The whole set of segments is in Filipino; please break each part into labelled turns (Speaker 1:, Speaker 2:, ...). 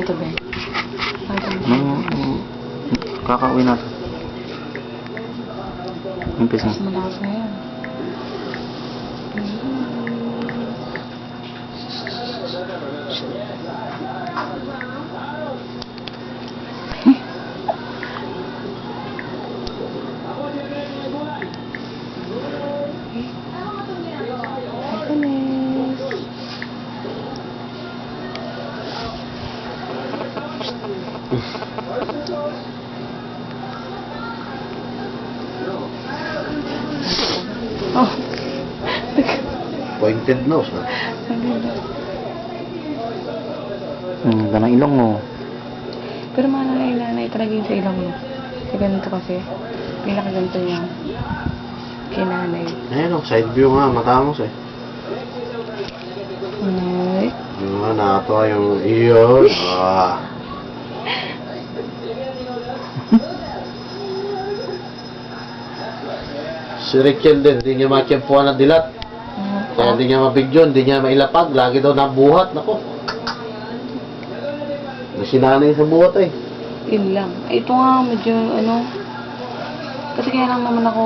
Speaker 1: Ito ba?
Speaker 2: Kakauwi natin. Umpisa.
Speaker 1: Mas malakas na yan. Oh.
Speaker 3: Pointed nose, ha?
Speaker 2: Ganang ilong mo.
Speaker 1: Pero nanay talaga yung sa ilong mo. Kasi ganito kasi. Pinakaganto niya. Kinanay.
Speaker 3: Ayan o, side view nga, matamos eh.
Speaker 1: Ay.
Speaker 3: Nakatawa yung iyon. Si Rachel din, hindi niya makimpuan ng dilat. Kaya hindi niya mabigyon, hindi niya mailapag. Lagi daw nabuhat, nako. Nasinanay sa buhat eh.
Speaker 1: Yun lang. Ay, ito nga, medyo ano. Kasi kaya lang naman ako,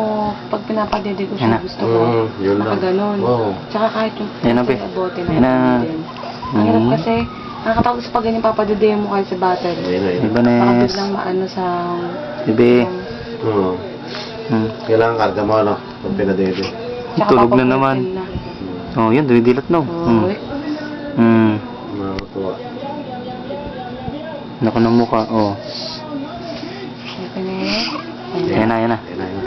Speaker 1: pag pinapadede ko siya, gusto ko.
Speaker 3: Yun lang.
Speaker 1: Nakaganon.
Speaker 3: Oo.
Speaker 1: Tsaka kahit yung
Speaker 2: Yan na, Pe.
Speaker 1: bote na
Speaker 2: Yan na.
Speaker 1: din. Ang hirap kasi, nakakatawag sa pag ganyan papadede mo kayo sa battery.
Speaker 3: Ayun na yun.
Speaker 2: Diba,
Speaker 1: Baka
Speaker 2: Nes?
Speaker 1: biglang maano sa...
Speaker 2: Bebe.
Speaker 3: Oo. Kailangan karga mo, ano? Pag pinadede.
Speaker 1: Tsaka
Speaker 2: Tulog na
Speaker 1: papaputin
Speaker 2: naman.
Speaker 1: na.
Speaker 2: Oh, yun. Dumidilat no.
Speaker 1: Uy.
Speaker 3: Nakakatuwa.
Speaker 2: Naku ng mukha. Oh.
Speaker 1: Ito na yun.
Speaker 2: Yan na, yan na.
Speaker 3: Ayun na yun.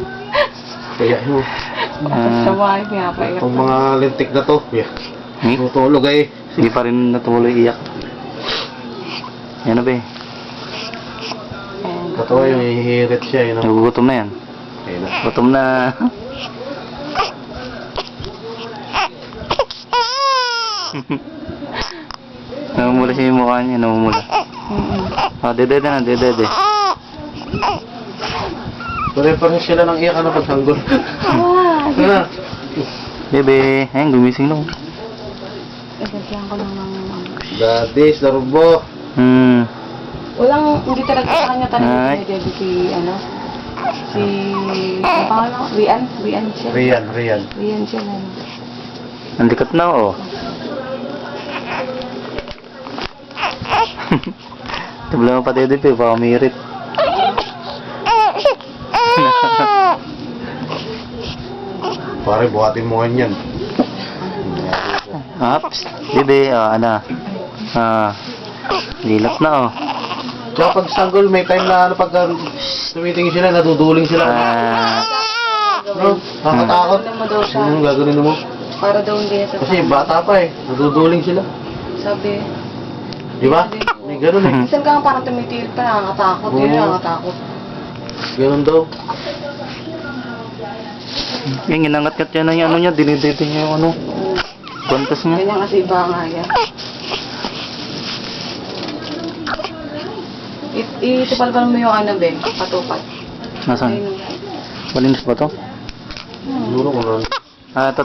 Speaker 3: Kaya mo.
Speaker 1: Saway, pinapaiyak.
Speaker 3: Itong mga lintik na to, yeah. Tutulog eh.
Speaker 2: Hindi pa rin natuloy iyak. Yan na ba eh.
Speaker 3: Katawa yung hihirit siya, yun.
Speaker 2: Nagugutom na yan.
Speaker 3: Ayun na.
Speaker 2: Gutom na. Namumula siya yung mukha niya. Namumula. Oh, dede na. Dede.
Speaker 3: Pare-pares sila ng iyak na pagtanggol. Ano?
Speaker 2: Bebe. Ayun, gumising na.
Speaker 1: Isasyan ko lang ng...
Speaker 3: Dadis, darubo.
Speaker 1: Walang, hindi talaga sa kanya talaga
Speaker 2: Ay.
Speaker 1: pinadede si, ano, si, ang pangalan ko, Rian siya.
Speaker 3: Rian.
Speaker 1: Rian siya na.
Speaker 2: Ang likat na, oh. Tabla mo pa dede, pe. Baka umirit.
Speaker 3: Pare, buhatin mo yan.
Speaker 2: Ups. Bebe, ano. Lilat na, oh.
Speaker 3: Tsaka pag sanggol, may time na ano, pag tumitingin sila, naduduling sila. No? Nakakatakot.
Speaker 1: Gagawin mo daw siya.
Speaker 3: Gagawin mo.
Speaker 1: Para daw hindi sa
Speaker 3: Kasi bata pa eh, naduduling sila.
Speaker 1: Sabi,
Speaker 3: Di ba? May ganun eh.
Speaker 1: minsan ka nga parang tumitil pa, nakakatakot. Yun,
Speaker 3: Oo.
Speaker 1: nakakatakot.
Speaker 3: Ganun daw.
Speaker 2: Yung ginangat-ngat yan na yung ano niya. Dinidete niya yung ano. Kontas niya.
Speaker 1: Ganyan kasi iba nga yan. Itupal-pal mo yung ano, Ben, patupat.
Speaker 2: Nasaan?
Speaker 1: Ayun.
Speaker 2: Malinis ba to?
Speaker 3: Siguro ko nun.
Speaker 2: Ito.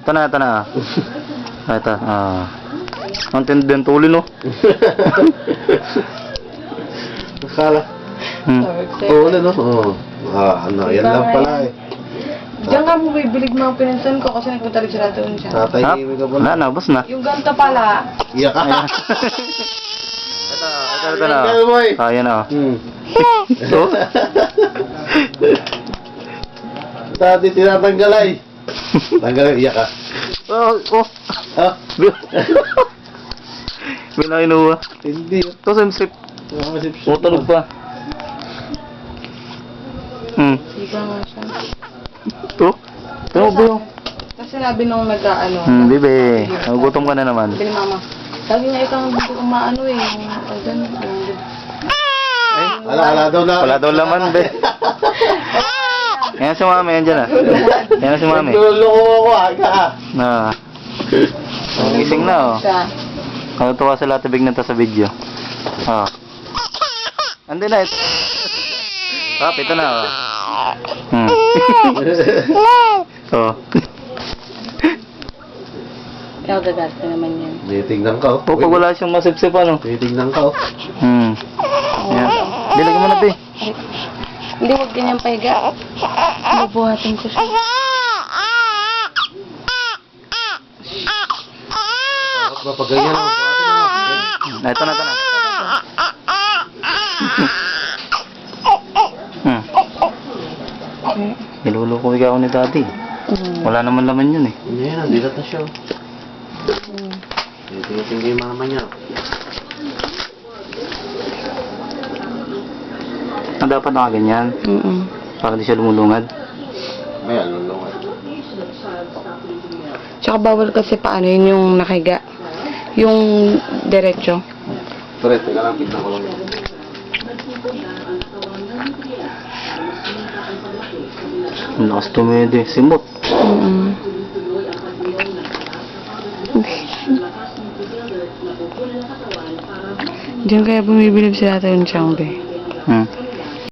Speaker 2: Ito na. Ito. Ang tindin tuloy, no?
Speaker 3: Akala. Oo na no? Oo. Ano, yan lang pala eh.
Speaker 1: Diyan nga mo bibilig mga pinansan ko kasi nagpunta rin sila doon siya.
Speaker 3: Tatay, may ka pala.
Speaker 2: Nabos na.
Speaker 1: Yung ganito pala,
Speaker 3: Iyak ka.
Speaker 2: Ito na.
Speaker 3: Ganun, boy.
Speaker 2: Yan na.
Speaker 3: Ito? Dati tinatanggal ay. Tanggal, iyak ka.
Speaker 2: Oh.
Speaker 3: Ha?
Speaker 2: Binakinuha.
Speaker 3: Hindi.
Speaker 2: Ito simsip. Tulog pa.
Speaker 1: iba nga siya.
Speaker 2: Ito. Ito, bro.
Speaker 1: Kasi sinabi nung nag-ano,
Speaker 2: Bebe. Nagugutom ka na naman.
Speaker 1: sabi ni mama, sabi niya ikaw hindi ko maano eh,
Speaker 3: Ala daw na.
Speaker 2: Wala daw laman, be. Yan si mami, yan dyan ah. Yan si mami.
Speaker 3: Naguloko ako aga.
Speaker 2: Gising na, oh. Natutuwa sa lahat ibig nito sa video. Andi na ito. Ito na, oh. Oh.
Speaker 1: Ikaw gagasta naman yan.
Speaker 3: Titignan ka, oh.
Speaker 2: O, pag wala siyang masipsip, ano?
Speaker 3: Titignan ka, oh.
Speaker 2: Hmm. Yan. Hindi, lagyan mo na, be.
Speaker 1: Hindi, huwag ganyan pahiga. Bubuhatin ko siya.
Speaker 3: Tapos ba pag ganyan, oh.
Speaker 2: Ito na, ito na. Hmm. Niluluko ikaw ni daddy. Wala naman laman yun eh.
Speaker 3: Hindi yan, dilat na siya, oh. Tingin-tingin yung mama niya.
Speaker 2: Dapat nakaganyan. Para di siya lumulungad.
Speaker 3: May alulungan.
Speaker 1: Tsaka bawal kasi paano yun yung nakahiga. Yung diretso.
Speaker 3: Pre, teka lang, tignan ko lang yun.
Speaker 2: Ang lakas tumede. Simot.
Speaker 1: Diyan kaya bumibilib sila tayo ng siyang be.
Speaker 2: Hmm.